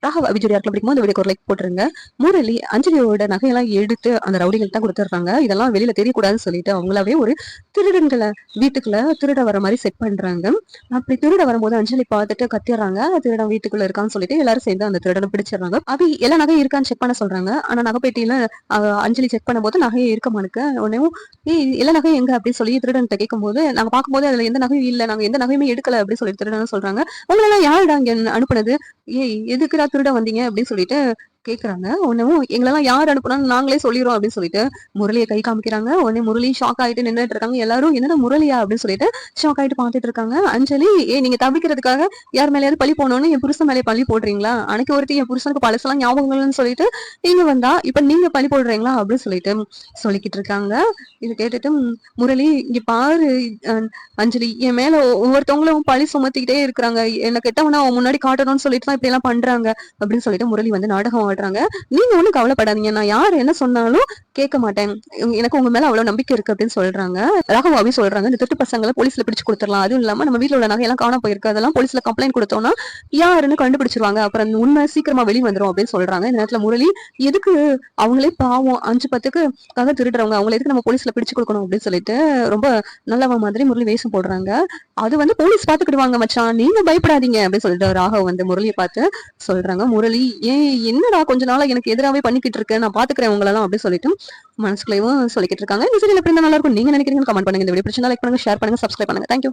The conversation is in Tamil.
ராகவ் அபிஜோடியார்ல பிடிக்கும்போது அந்த வீடியோக்கு ஒரு லைக் போட்டுருங்க. முரளி அஞ்சலியோட நகையெல்லாம் எடுத்து அந்த ரவுடிகள்ட்ட குடுத்துடுறாங்க. இதெல்லாம் வெளியில தெரியக்கூடாதுன்னு சொல்லிட்டு அவங்களாவே ஒரு திருடன்களை வீட்டுக்குள்ள திருட வர மாதிரி செட் பண்றாங்க. அப்படி திருட வரும்போது அஞ்சலி பார்த்துட்டு கத்திடுறாங்க. திருடன் வீட்டுக்குள்ள இருக்கான்னு சொல்லிட்டு எல்லாரும் சேர்ந்து அந்த திருடனை பிடிச்சிடுறாங்க. அபி எல்லா நகையும் இருக்கான்னு செக் பண்ண சொல்றாங்க. ஆனா நகைப்பேட்டியில அஞ்சலி செக் பண்ணும்போது நகையை இருக்க மாட்டுக்கு. உடனே எல்லா நகையும் எங்க அப்படின்னு சொல்லி திருடன் கேட்கும் போது நாங்க பார்க்கும்போது அதுல எந்த நகையும் இல்ல, நாங்க எந்த நகையுமே எடுக்கல அப்படின்னு சொல்லி திருடன் சொல்றாங்க. உங்களெல்லாம் யாருடா இங்க அனுப்புனது, எதுக்குடா திருட வந்தீங்க அப்படின்னு சொல்லிட்டு கேக்குறாங்க. உடனே எங்களெல்லாம் யார் அனுப்புனான்னு நாங்களே சொல்லிடுறோம் அப்படின்னு சொல்லிட்டு முரளியை கை காமிக்கிறாங்க. உடனே முரளி ஷாக் ஆயிட்டு நின்றுட்டு இருக்காங்க. எல்லாரும் என்னடா முரளியா அப்படின்னு சொல்லிட்டு ஷாக் ஆயிட்டு பாத்துட்டு இருக்காங்க. அஞ்சலி நீங்க தவிக்கிறதுக்காக யார் மேலேயாவது பழி போனோம்னு என் புருஷன் மேலே பழி போடுறீங்களா, அன்னைக்கு ஒருத்தி என் புருஷனுக்கு பழசெல்லாம் ஞாபகங்கள்னு சொல்லிட்டு இங்க வந்தா இப்ப நீங்க பழி போடுறீங்களா அப்படின்னு சொல்லிட்டு சொல்லிக்கிட்டு இருக்காங்க. இது கேட்டுட்டு முரளி இங்க பாரு அஞ்சலி, என் மேல ஒவ்வொருத்தவங்களும் பழி சுமத்திக்கிட்டே இருக்கிறாங்க, என்ன கெட்டவனா அவன் முன்னாடி காட்டணும்னு சொல்லிட்டு தான் இப்படி எல்லாம் பண்றாங்க அப்படின்னு சொல்லிட்டு முரளி வந்து நாடகம் ஆடுறாங்க. நீங்க ஒண்ணும் கவலைப்படாதீங்க, நான் யார் என்ன சொன்னாலும் கேட்க மாட்டேன், எனக்கு உங்க மேல அவ்வளவு நம்பிக்கை இருக்கு அப்படின்னு சொல்றாங்க. ராகவாவி சொல்றாங்க, இந்த திருட்டு பசங்களை போலீஸ்ல பிடிச்சு கொடுத்துடலாம், அதுவும் இல்லாம நம்ம வீட்டுல உள்ள நகையெல்லாம் காண போயிருக்கு, அதெல்லாம் போலீஸ்ல கம்ப்ளைண்ட் கொடுத்தோம்னா யாருன்னு கண்டுபிடிச்சிருவாங்க, அப்புறம் உண்மை சீக்கிரமா வெளி வந்துரும் அப்படின்னு சொல்றாங்க. இந்த நேரத்துல முரளி, எதுக்கு அவங்களே பாவம் 5-10க்கு திருடுறவங்க, அவங்களை எதுக்கு நம்ம போலீஸ்ல பிடிச்சு கொடுக்கணும் அப்படின்னு சொல்லிட்டு ரொம்ப நல்லவ மாதிரி முரளி வேஷம் போடுறாங்க. அது வந்து போலீஸ் பாத்துக்கிடுவாங்க மச்சான், நீங்க பயப்படாதீங்க அப்படின்னு சொல்லிட்டு ராகவ் வந்து முரளியை பார்த்து சொல்றாங்க. முரளி, என்னடா கொஞ்ச நாளா எனக்கு எதிராவே பண்ணிக்கிட்டு இருக்கு, நான் பாத்துக்கிறேன் உங்களெல்லாம் அப்படின்னு சொல்லிட்டு மனசுக்குள்ளேயும் சொல்லிக்கிட்டு இருக்காங்க. இந்த சீரியல் எப்படி நல்லா இருக்கும் நீங்க நினைக்கிறீங்கன்னு கமெண்ட் பண்ணுங்க. இந்த வீடியோ பிடிச்சிருந்தா லைக் பண்ணுங்க, ஷேர் பண்ணுங்க, சப்ஸ்கிரைப் பண்ணுங்க. தேங்க்யூ.